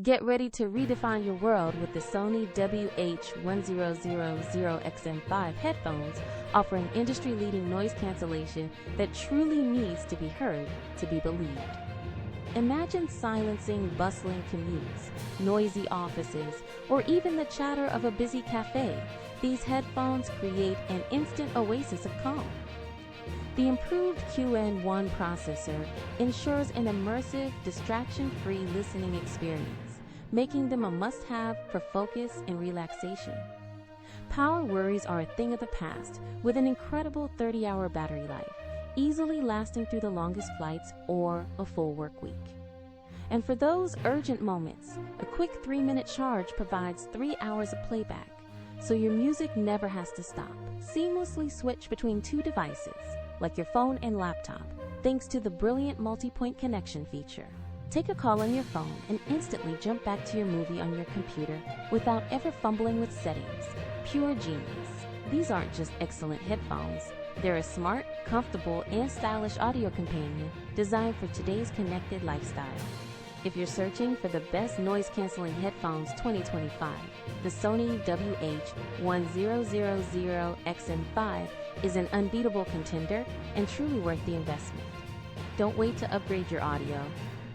Get ready to redefine your world with the Sony WH-1000XM5 headphones, offering industry-leading noise cancellation that truly needs to be heard to be believed. Imagine silencing bustling commutes, noisy offices, or even the chatter of a busy cafe. These headphones create an instant oasis of calm. The improved QN1 processor ensures an immersive, distraction-free listening experience, making them a must-have for focus and relaxation. Power worries are a thing of the past, with an incredible 30-hour battery life, easily lasting through the longest flights or a full work week. And for those urgent moments, a quick 3-minute charge provides 3 hours of playback, so your music never has to stop. Seamlessly switch between two devices, like your phone and laptop, thanks to the brilliant multi-point connection feature. Take a call on your phone and instantly jump back to your movie on your computer without ever fumbling with settings. Pure genius. These aren't just excellent headphones. They're a smart, comfortable, and stylish audio companion designed for today's connected lifestyle. If you're searching for the best noise-canceling headphones 2025, the Sony WH-1000XM5 is an unbeatable contender and truly worth the investment. Don't wait to upgrade your audio.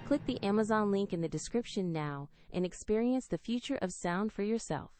Click the Amazon link in the description now and experience the future of sound for yourself.